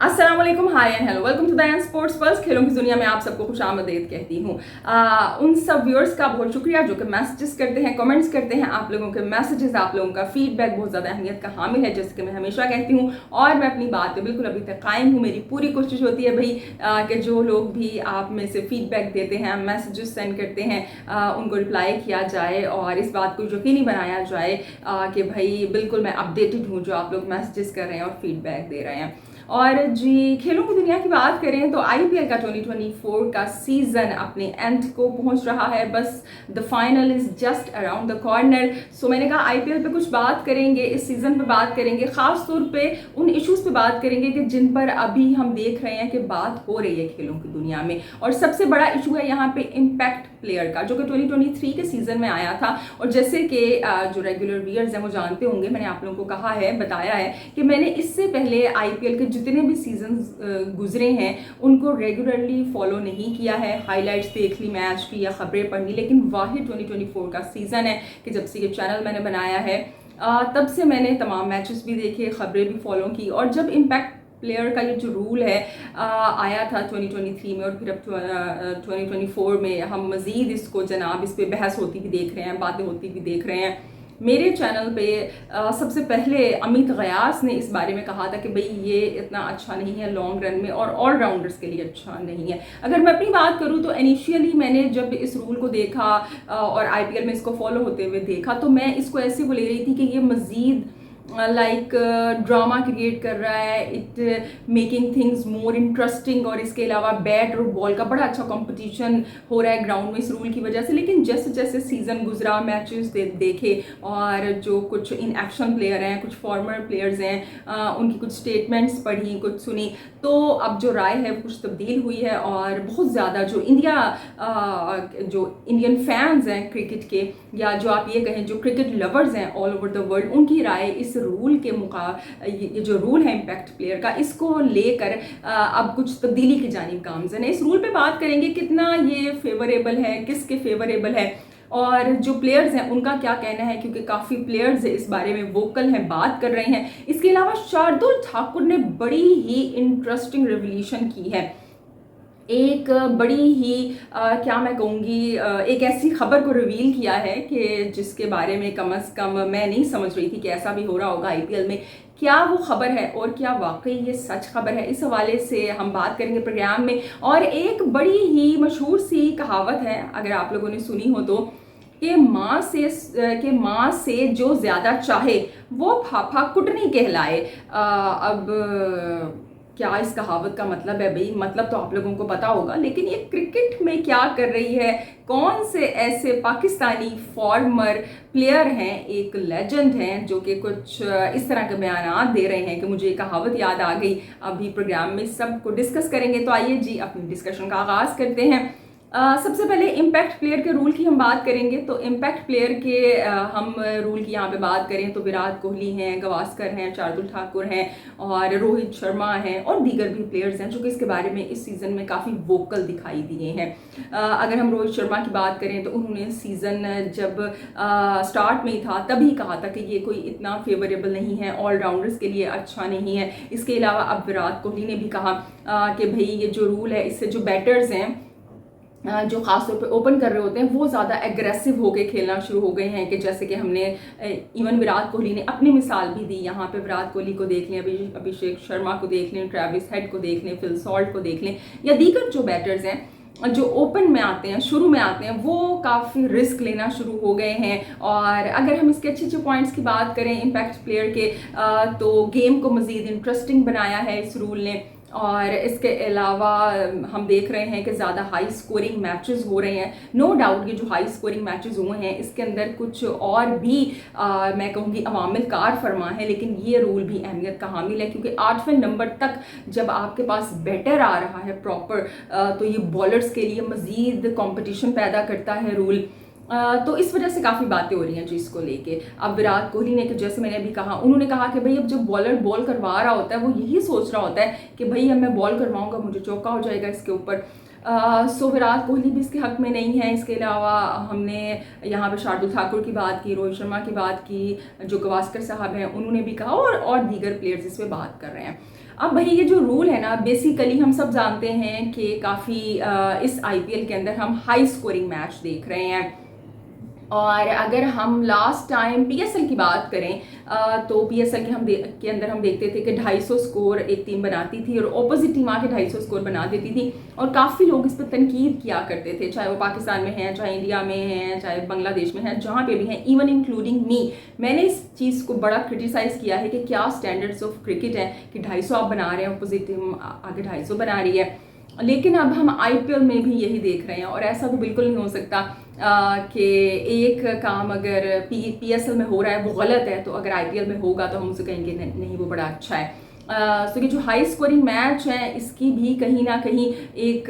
अस्सलाम वालेकुम, hi and hello, welcome to the N sports pulse. खेलों की दुनिया में आप सबको खुशामदीद कहती हूँ। उन सब व्यूअर्स का बहुत शुक्रिया जो कि मैसेजेस करते हैं, कमेंट्स करते हैं। आप लोगों के मैसेजेस, आप लोगों का फीडबैक बहुत ज़्यादा अहमियत का हामिल है, जैसे कि मैं हमेशा कहती हूँ। और मैं अपनी बात पे बिल्कुल अभी तक कायम हूँ। मेरी पूरी कोशिश होती है भाई कि जो लोग भी आप में से फीडबैक देते हैं, मैसेजेस सेंड करते हैं, उनको रिप्लाई किया जाए और इस बात को यकीनी बनाया जाए कि भाई बिल्कुल मैं अपडेटेड हूँ जो आप लोग मैसेजेस कर रहे हैं और फीडबैक दे रहे हैं। और जी, खेलों की दुनिया की बात करें तो आईपीएल का 2024 का सीजन अपने एंड को पहुंच रहा है। बस the final is just around the corner. So मैंने कहा आईपीएल पे कुछ बात करेंगे, इस सीजन पे बात करेंगे, खास तौर पे उन इश्यूज पे बात करेंगे कि जिन पर अभी हम देख रहे हैं कि बात हो रही है खेलों की दुनिया में। और सबसे बड़ा इशू है यहाँ पे इम्पैक्ट प्लेयर का, जो कि 2023 के सीजन में आया था। और जैसे कि जो रेगुलर व्यूअर्स हैं वो जानते होंगे, मैंने आप लोगों को कहा है, बताया है कि मैंने इससे पहले आईपीएल के जितने भी सीजन्स गुजरे हैं उनको रेगुलरली फॉलो नहीं किया है। हाइलाइट्स देख ली मैच की या खबरें पढ़ ली, लेकिन वाहिद 2024 का सीजन है कि जब से ये चैनल मैंने बनाया है तब से मैंने तमाम मैचेस भी देखे, खबरें भी फॉलो की। और जब इम्पैक्ट प्लेयर का ये जो रूल है आया था 2023 में और फिर अब 2024 में हम मज़ीद इसको जनाब इस पर बहस होती भी देख रहे हैं, बातें होती भी देख रहे हैं। मेरे चैनल पे सबसे पहले अमित गयास ने इस बारे में कहा था कि भाई ये इतना अच्छा नहीं है लॉन्ग रन में और ऑलराउंडर्स के लिए अच्छा नहीं है। अगर मैं अपनी बात करूँ तो इनिशियली मैंने जब इस रूल को देखा और आईपीएल में इसको फॉलो होते हुए देखा तो मैं इसको ऐसे वो ले रही थी कि ये मज़ीद लाइक ड्रामा क्रिएट कर रहा है, it making things more interesting. और इसके अलावा बैट और बॉल का बड़ा अच्छा कंपटीशन हो रहा है ग्राउंड में इस रूल की वजह से। लेकिन जैसे जैसे सीजन गुजरा, मैचेस देखे और जो कुछ इन एक्शन प्लेयर हैं, कुछ फॉर्मर प्लेयर्स हैं, उनकी कुछ स्टेटमेंट्स पढ़ी, कुछ सुनी, तो अब जो राय है वो कुछ तब्दील हुई है। और बहुत ज़्यादा जो इंडियन फैंस हैं क्रिकेट के, या जो आप ये कहें जो क्रिकेट लवर्स हैं ऑल ओवर द वर्ल्ड, उनकी राय इस रूल के ये जो रूल है इम्पैक्ट प्लेयर का, इसको लेकर अब कुछ तब्दीली की जानिब गामज़न है। इस रूल पे बात करेंगे कितना ये फेवरेबल है, किसके फेवरेबल है और जो प्लेयर्स हैं उनका क्या कहना है, क्योंकि काफ़ी प्लेयर्स इस बारे में वोकल हैं, बात कर रहे हैं। इसके अलावा शार्दुल ठाकुर ने बड़ी ही इंटरेस्टिंग रिवोल्यूशन की है। एक बड़ी ही क्या मैं कहूँगी, एक ऐसी खबर को रिवील किया है कि जिसके बारे में कम अज़ कम मैं नहीं समझ रही थी कि ऐसा भी हो रहा होगा आईपीएल में। क्या वो खबर है और क्या वाकई ये सच खबर है, इस हवाले से हम बात करेंगे प्रोग्राम में। और एक बड़ी ही मशहूर सी कहावत है, अगर आप लोगों ने सुनी हो तो, कि माँ से जो ज़्यादा चाहे वो फाफा कुटनी कहलाए। अब क्या इस कहावत का मतलब है भाई? मतलब तो आप लोगों को पता होगा, लेकिन ये क्रिकेट में क्या कर रही है, कौन से ऐसे पाकिस्तानी फॉर्मर प्लेयर हैं, एक लेजेंड हैं, जो कि कुछ इस तरह के बयान दे रहे हैं कि मुझे ये कहावत याद आ गई। अभी प्रोग्राम में सबको डिस्कस करेंगे, तो आइए जी अपनी डिस्कशन का आगाज़ करते हैं। सबसे पहले इम्पैक्ट प्लेयर के रूल की हम बात करेंगे। तो इम्पैक्ट प्लेयर के हम रूल की यहाँ पे बात करें तो विराट कोहली हैं, गावस्कर हैं, शार्दुल ठाकुर हैं और रोहित शर्मा हैं और दीगर भी प्लेयर्स हैं जो कि इसके बारे में इस सीज़न में काफ़ी वोकल दिखाई दिए हैं। अगर हम रोहित शर्मा की बात करें तो उन्होंने सीज़न जब स्टार्ट में ही था तभी कहा था कि ये कोई इतना फेवरेबल नहीं है, ऑलराउंडर्स के लिए अच्छा नहीं है। इसके अलावा अब विराट कोहली ने भी कहा कि भाई ये जो रूल है इससे जो बैटर्स हैं जो खासतौर पे ओपन कर रहे होते हैं वो ज़्यादा एग्रेसिव होके खेलना शुरू हो गए हैं। कि जैसे कि हमने इवन विराट कोहली ने अपनी मिसाल भी दी, यहाँ पे विराट कोहली को देख लें, अभिषेक शर्मा को देख लें, ट्रेविस हेड को देख लें, फिल सॉल्ट को देख लें, या दीगर जो बैटर्स हैं जो ओपन में आते हैं, शुरू में आते हैं, वो काफ़ी रिस्क लेना शुरू हो गए हैं। और अगर हम इसके अच्छे अच्छे पॉइंट्स की बात करें इम्पैक्ट प्लेयर के, तो गेम को मज़ीद इंटरेस्टिंग बनाया है इस रूल ने। और इसके अलावा हम देख रहे हैं कि ज़्यादा हाई स्कोरिंग मैचेस हो रहे हैं। नो डाउट ये जो हाई स्कोरिंग मैचेस हुए हैं इसके अंदर कुछ और भी मैं कहूँगी अवामिल कार फरमा है, लेकिन ये रूल भी अहमियत का हामिल है, क्योंकि 8वें नंबर तक जब आपके पास बैटर आ रहा है प्रॉपर, तो ये बॉलर्स के लिए मज़ीद कंपटीशन पैदा करता है रूल। तो इस वजह से काफ़ी बातें हो रही हैं जी इसको लेके। अब विराट कोहली ने, जैसे मैंने अभी कहा, उन्होंने कहा कि भाई अब जब बॉलर बॉल करवा रहा होता है वो यही सोच रहा होता है कि भाई अब मैं बॉल करवाऊंगा, मुझे चौका हो जाएगा इसके ऊपर। सो विराट कोहली भी इसके हक में नहीं है। इसके अलावा हमने यहाँ पे शार्दुल ठाकुर की बात की, रोहित शर्मा की बात की, जो गावस्कर साहब हैं उन्होंने भी कहा, और दीगर प्लेयर्स इस पर बात कर रहे हैं। अब भाई ये जो रूल है ना, बेसिकली हम सब जानते हैं कि काफ़ी इस आईपीएल के अंदर हम हाई स्कोरिंग मैच देख रहे हैं। और अगर हम लास्ट टाइम पीएसएल की बात करें तो पीएसएल के अंदर हम देखते थे कि 250 स्कोर एक टीम बनाती थी और ऑपोजिट टीम आके 250 स्कोर बना देती थी, और काफ़ी लोग इस पर तनकीद किया करते थे, चाहे वो पाकिस्तान में हैं, चाहे इंडिया में हैं, चाहे बांग्लादेश में हैं, जहाँ पे भी हैं, इवन इंक्लूडिंग मी। मैंने इस चीज़ को बड़ा क्रिटिसाइज़ किया है कि क्या स्टैंडर्ड्स ऑफ क्रिकेट है कि 250 आप बना रहे हैं, अपोजिट टीम आगे 250 बना रही है। लेकिन अब हम आईपीएल में भी यही देख रहे हैं, और ऐसा तो बिल्कुल नहीं हो सकता कि एक काम अगर पीएसएल में हो रहा है वो गलत है, तो अगर आईपीएल में होगा तो हम उसे कहेंगे नहीं वो बड़ा अच्छा है। तो ये जो हाई स्कोरिंग मैच है इसकी भी कहीं ना कहीं एक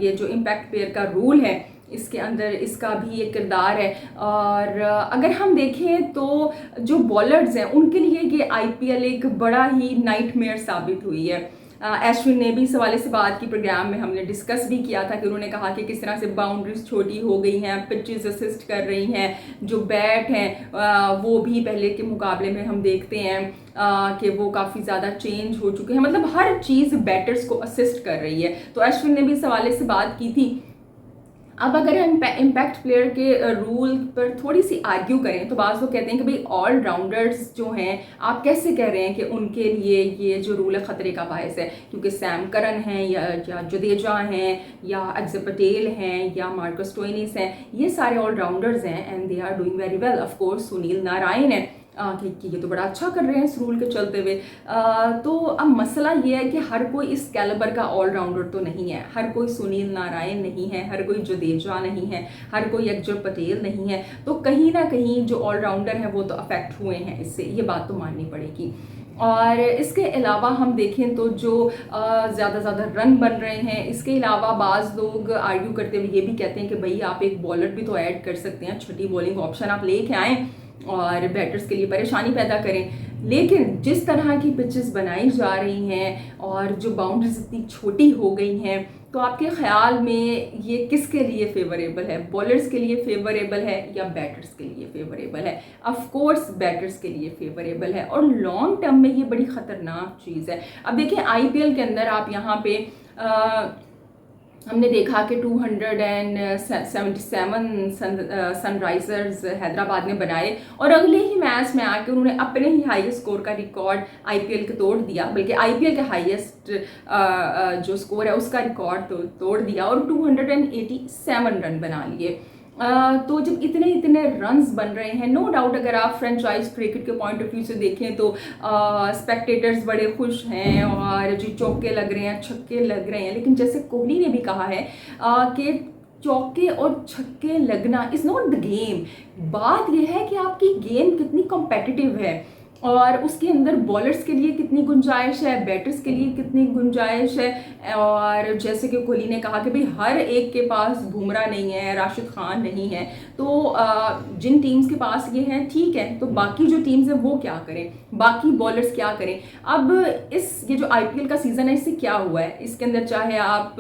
ये जो इम्पैक्ट प्लेयर का रूल है इसके अंदर इसका भी एक किरदार है। और अगर हम देखें तो जो बॉलर्स हैं उनके लिए ये आईपीएल एक बड़ा ही नाइटमेयर साबित हुई है। एश्विन ने भी इस हवाले से बात की, प्रोग्राम में हमने डिस्कस भी किया था कि उन्होंने कहा कि किस तरह से बाउंड्रीज छोटी हो गई हैं, पिचेस असिस्ट कर रही हैं, जो बैट हैं वो भी पहले के मुकाबले में हम देखते हैं कि वो काफ़ी ज़्यादा चेंज हो चुके हैं, मतलब हर चीज़ बैटर्स को असिस्ट कर रही है। तो एश्विन ने भी इस हवाले से बात की थी। अब अगर हम इम्पैक्ट प्लेयर के रूल पर थोड़ी सी आर्ग्यू करें तो बाज़ लोग कहते हैं कि भाई ऑलराउंडर्स जो हैं आप कैसे कह रहे हैं कि उनके लिए ये जो रूल है ख़तरे का बायस है, क्योंकि सैम करन हैं या जडेजा हैं या अक्षर पटेल हैं या मार्कस स्टोइनिस हैं, ये सारे ऑलराउंडर्स हैं and they are doing very well. Of course Sunil Narayan है कि ये तो बड़ा अच्छा कर रहे हैं इस रूल के चलते हुए। तो अब मसला ये है कि हर कोई इस कैलिबर का ऑलराउंडर तो नहीं है, हर कोई सुनील नारायण नहीं है, हर कोई जडेजा नहीं है, हर कोई अक्षर पटेल नहीं है। तो कहीं ना कहीं जो ऑलराउंडर हैं वो तो अफेक्ट हुए हैं इससे, ये बात तो माननी पड़ेगी। और इसके अलावा हम देखें तो जो ज़्यादा रन बन रहे हैं, इसके अलावा बाज़ लोग आर्ग्यू करते हुए ये भी कहते हैं कि भाई आप एक बॉलर भी तो ऐड कर सकते हैं, छठी बॉलिंग ऑप्शन आप लेके आएँ और बैटर्स के लिए परेशानी पैदा करें। लेकिन जिस तरह की पिचेस बनाई जा रही हैं और जो बाउंड्रीज इतनी छोटी हो गई हैं, तो आपके ख्याल में ये किसके लिए फेवरेबल है? बॉलर्स के लिए फेवरेबल है या बैटर्स के लिए फेवरेबल है? ऑफ कोर्स बैटर्स के लिए फेवरेबल है, और लॉन्ग टर्म में ये बड़ी ख़तरनाक चीज़ है। अब देखिए आईपीएल के अंदर आप यहाँ पे हमने देखा कि 277 सनराइजर्स हैदराबाद ने बनाए, और अगले ही मैच में आके उन्होंने अपने ही हाईएस्ट स्कोर का रिकॉर्ड आईपीएल के तोड़ दिया, बल्कि आईपीएल के हाईएस्ट जो स्कोर है उसका रिकॉर्ड तोड़ दिया और 287 रन बना लिए। तो जब इतने रन्स बन रहे हैं, नो डाउट अगर आप फ्रेंचाइज क्रिकेट के पॉइंट ऑफ व्यू से देखें तो स्पेक्टेटर्स बड़े खुश हैं और जी चौके लग रहे हैं, छक्के लग रहे हैं। लेकिन जैसे कोहली ने भी कहा है कि चौके और छक्के लगना इज़ नॉट द गेम, बात यह है कि आपकी गेम कितनी कॉम्पिटिटिव है और उसके अंदर बॉलर्स के लिए कितनी गुंजाइश है, बैटर्स के लिए कितनी गुंजाइश है। और जैसे कि कोहली ने कहा कि भाई हर एक के पास बुमराह नहीं है, राशिद खान नहीं है, तो जिन टीम्स के पास ये है ठीक है, तो बाकी जो टीम्स हैं वो क्या करें, बाकी बॉलर्स क्या करें। अब ये जो आईपीएल का सीज़न है इससे क्या हुआ है, इसके अंदर चाहे आप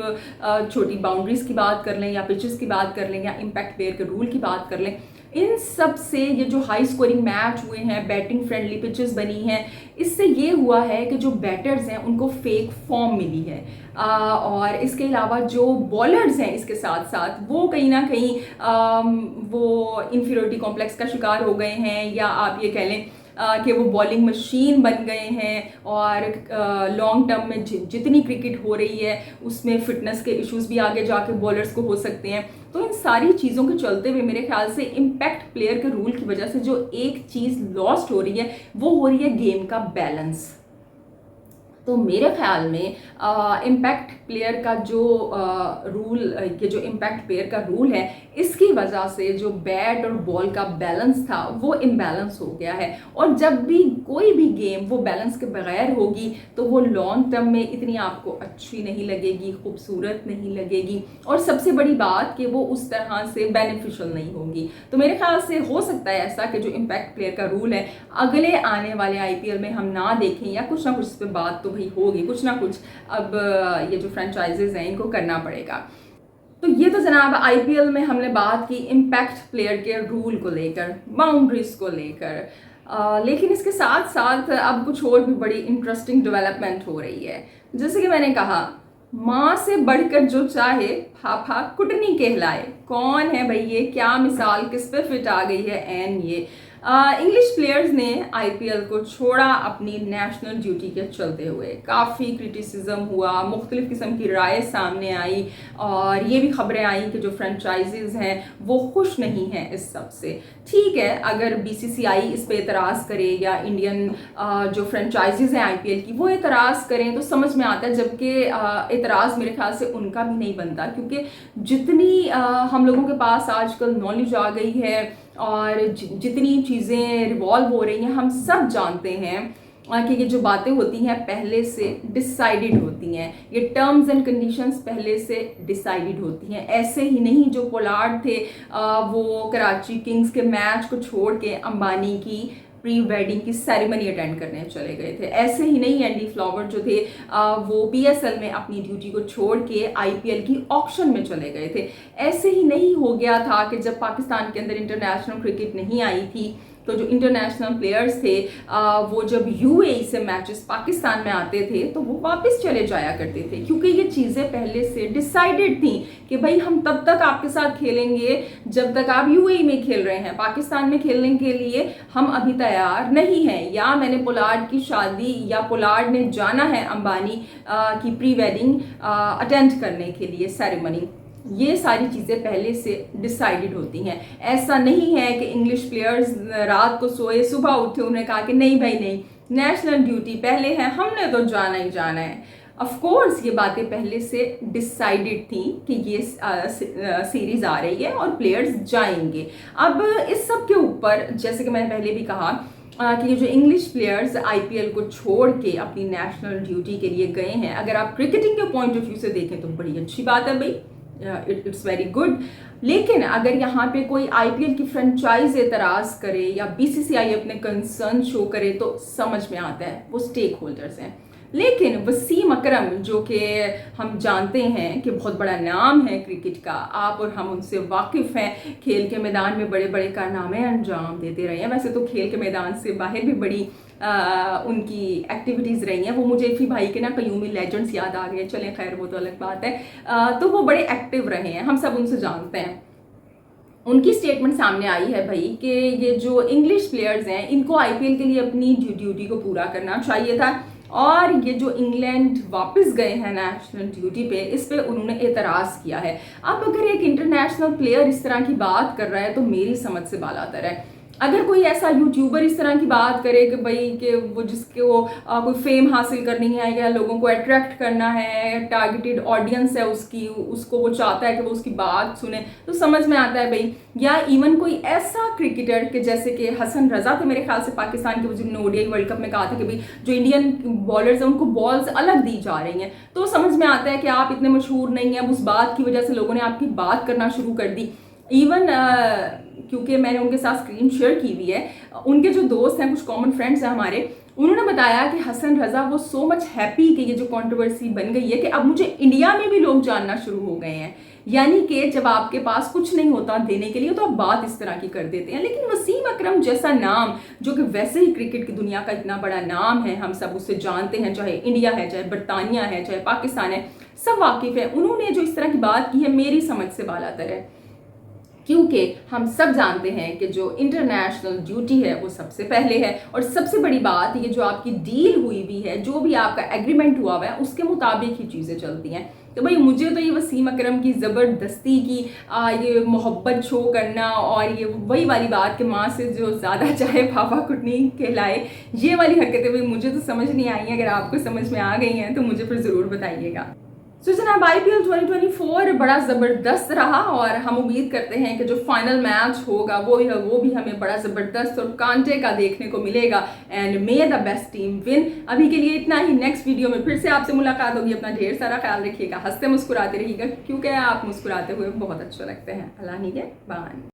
छोटी बाउंड्रीज की बात कर लें या पिचेस की बात कर लें या इम्पैक्ट प्लेयर के रूल की बात कर लें, इन सब से ये जो हाई स्कोरिंग मैच हुए हैं, बैटिंग फ्रेंडली पिचेस बनी हैं, इससे ये हुआ है कि जो बैटर्स हैं उनको फेक फॉर्म मिली है। और इसके अलावा जो बॉलर्स हैं इसके साथ साथ वो कहीं ना कहीं वो इन्फीरियरिटी कॉम्प्लेक्स का शिकार हो गए हैं, या आप ये कह लें कि वो बॉलिंग मशीन बन गए हैं। और लॉन्ग टर्म में जितनी क्रिकेट हो रही है उसमें फिटनेस के इश्यूज भी आगे जाके बॉलर्स को हो सकते हैं। तो इन सारी चीज़ों के चलते हुए मेरे ख्याल से इम्पैक्ट प्लेयर के रूल की वजह से जो एक चीज़ लॉस्ट हो रही है वो हो रही है गेम का बैलेंस। तो मेरे ख्याल में इम्पैक्ट प्लेयर का जो रूल, ये जो इम्पैक्ट प्लेयर का रूल है, इसकी वजह से जो बैट और बॉल का बैलेंस था वो इम्बैलेंस हो गया है। और जब भी कोई भी गेम वो बैलेंस के बगैर होगी तो वो लॉन्ग टर्म में इतनी आपको अच्छी नहीं लगेगी, खूबसूरत नहीं लगेगी, और सबसे बड़ी बात कि वो उस तरह से बेनिफिशियल नहीं होगी। तो मेरे ख्याल से हो सकता है ऐसा कि जो इम्पैक्ट प्लेयर का रूल है अगले आने वाले आईपीएल में हम ना देखें, या कुछ ना कुछ इस पर बात तो भाई होगी, कुछ ना कुछ अब ये जो फ्रेंचाइजेज हैं इनको करना पड़ेगा। तो ये तो जनाब आईपीएल में हमने बात की इम्पैक्ट प्लेयर के रूल को लेकर, बाउंड्रीज को लेकर। लेकिन इसके साथ साथ अब कुछ और भी बड़ी इंटरेस्टिंग डेवलपमेंट हो रही है। जैसे कि मैंने कहा, माँ से बढ़कर जो चाहे फाफा कुटनी कहलाए। कौन है भाई ये? क्या मिसाल किस पे फिट आ गई है? एन ये इंग्लिश प्लेयर्स ने आईपीएल को छोड़ा अपनी नेशनल ड्यूटी के चलते हुए। काफ़ी क्रिटिसिज्म हुआ, मुख्तलिफ किस्म की राय सामने आई और ये भी खबरें आई कि जो फ्रेंचाइजीज हैं वो खुश नहीं हैं इस सब से। ठीक है, अगर बीसीसीआई इस पे एतराज़ करे या इंडियन जो फ्रेंचाइजीज हैं आईपीएल की वो एतराज़ करें तो समझ में आता है, जबकि एतराज़ मेरे ख्याल से उनका भी नहीं बनता, क्योंकि जितनी हम लोगों के पास आजकल नॉलेज आ गई है और जितनी चीज़ें रिवॉल्व हो रही हैं, हम सब जानते हैं कि ये जो बातें होती हैं पहले से डिसाइडेड होती हैं, ये टर्म्स एंड कंडीशंस पहले से डिसाइडेड होती हैं। ऐसे ही नहीं जो पोलार्ड थे वो कराची किंग्स के मैच को छोड़ के अंबानी की प्री वेडिंग की सेरेमनी अटेंड करने चले गए थे। ऐसे ही नहीं एंडी फ्लावर जो थे वो पीएसएल में अपनी ड्यूटी को छोड़ के आईपीएल की ऑक्शन में चले गए थे। ऐसे ही नहीं हो गया था कि जब पाकिस्तान के अंदर इंटरनेशनल क्रिकेट नहीं आई थी तो जो इंटरनेशनल प्लेयर्स थे वो जब यूएई से मैचेस पाकिस्तान में आते थे तो वो वापस चले जाया करते थे, क्योंकि ये चीज़ें पहले से डिसाइडेड थी कि भाई हम तब तक आपके साथ खेलेंगे जब तक आप यूएई में खेल रहे हैं, पाकिस्तान में खेलने के लिए हम अभी तैयार नहीं हैं। या मैंने पोलार्ड की शादी या पोलार्ड ने जाना है अंबानी की प्री वेडिंग अटेंड करने के लिए सेरेमनी, ये सारी चीज़ें पहले से डिसाइडेड होती हैं। ऐसा नहीं है कि इंग्लिश प्लेयर्स रात को सोए सुबह उठे उन्होंने कहा कि नहीं भाई नहीं, नेशनल ड्यूटी पहले है, हमने तो जाना ही जाना है। ऑफ कोर्स ये बातें पहले से डिसाइडेड थी कि ये सीरीज आ रही है और प्लेयर्स जाएंगे। अब इस सब के ऊपर जैसे कि मैंने पहले भी कहा कि ये जो इंग्लिश प्लेयर्स आईपीएल को छोड़ के अपनी नेशनल ड्यूटी के लिए गए हैं, अगर आप क्रिकेटिंग के पॉइंट ऑफ व्यू से देखें तो बड़ी अच्छी बात है भाई, इट्स वेरी गुड। लेकिन अगर यहाँ पे कोई आईपीएल की फ्रेंचाइज एतराज करे या बीसीसीआई अपने कंसर्न शो करे तो समझ में आता है, वो स्टेक होल्डर्स हैं। लेकिन वसीम अकरम जो कि हम जानते हैं कि बहुत बड़ा नाम है क्रिकेट का, आप और हम उनसे वाकिफ़ हैं, खेल के मैदान में बड़े बड़े कारनामे अंजाम देते रहे हैं। वैसे तो खेल के मैदान से बाहर भी बड़ी उनकी एक्टिविटीज़ रही हैं। वो मुझे इफ़ी भाई के ना कयूमी लेजेंड्स याद आ गए, चलें खैर वो तो अलग बात है। तो वो बड़े एक्टिव रहे हैं, हम सब उनसे जानते हैं। उनकी स्टेटमेंट सामने आई है भाई कि ये जो इंग्लिश प्लेयर्स हैं इनको आईपीएल के लिए अपनी ड्यूटी को पूरा करना चाहिए था, और ये जो इंग्लैंड वापस गए हैं नेशनल ड्यूटी पे, इस पे उन्होंने एतराज़ किया है। अब अगर एक इंटरनेशनल प्लेयर इस तरह की बात कर रहा है तो मेरी समझ से बालातर है। अगर कोई ऐसा यूट्यूबर इस तरह की बात करे कि भाई कि वो जिसके वो कोई फेम हासिल करनी है या लोगों को अट्रैक्ट करना है, टारगेटेड ऑडियंस है उसकी, उसको वो चाहता है कि वो उसकी बात सुने, तो समझ में आता है भाई। या इवन कोई ऐसा क्रिकेटर कि जैसे कि हसन रजा थे मेरे ख्याल से पाकिस्तान के, जिन्होंने ओडीआई वर्ल्ड कप में कहा था कि भाई जो इंडियन बॉलर्स हैं उनको बॉल्स अलग दी जा रही हैं, तो समझ में आता है कि आप इतने मशहूर नहीं हैं, उस बात की वजह से लोगों ने आपकी बात करना शुरू कर दी। इवन क्योंकि मैंने उनके साथ स्क्रीन शेयर की हुई है, उनके जो दोस्त हैं, कुछ कॉमन फ्रेंड्स हैं हमारे, उन्होंने बताया कि हसन रजा वो सो मच हैप्पी कि ये जो कंट्रोवर्सी बन गई है कि अब मुझे इंडिया में भी लोग जानना शुरू हो गए हैं। यानी कि जब आपके पास कुछ नहीं होता देने के लिए तो आप बात इस तरह की कर देते हैं। लेकिन वसीम अकरम जैसा नाम, जो कि वैसे ही क्रिकेट की दुनिया का इतना बड़ा नाम है, हम सब उससे जानते हैं, चाहे इंडिया है, चाहे बरतानिया है, चाहे पाकिस्तान है, सब वाकिफ है, उन्होंने जो इस तरह की बात की है मेरी समझ से बालातर है। क्योंकि हम सब जानते हैं कि जो इंटरनेशनल ड्यूटी है वो सबसे पहले है, और सबसे बड़ी बात ये जो आपकी डील हुई भी है, जो भी आपका एग्रीमेंट हुआ हुआ है, उसके मुताबिक ही चीज़ें चलती हैं। तो भाई मुझे तो ये वसीम अकरम की ज़बरदस्ती की ये मोहब्बत शो करना और ये वही वाली बात कि माँ से जो ज़्यादा चाहे पापा कुटनी कहलाए, ये वाली हरकतें भाई मुझे तो समझ नहीं आई हैं। अगर आपको समझ में आ गई हैं तो मुझे फिर ज़रूर बताइएगा। तो जनाब आईपीएल 2024 बड़ा ज़बरदस्त रहा और हम उम्मीद करते हैं कि जो फाइनल मैच होगा वो भी हमें बड़ा ज़बरदस्त और कांटे का देखने को मिलेगा। And may the best team win. अभी के लिए इतना ही, नेक्स्ट वीडियो में फिर से आपसे मुलाकात होगी। अपना ढेर सारा ख्याल रखिएगा, हंसते मुस्कुराते रहिएगा, क्योंकि आप मुस्कुराते हुए बहुत अच्छे लगते हैं। अल्लाह निगहबान।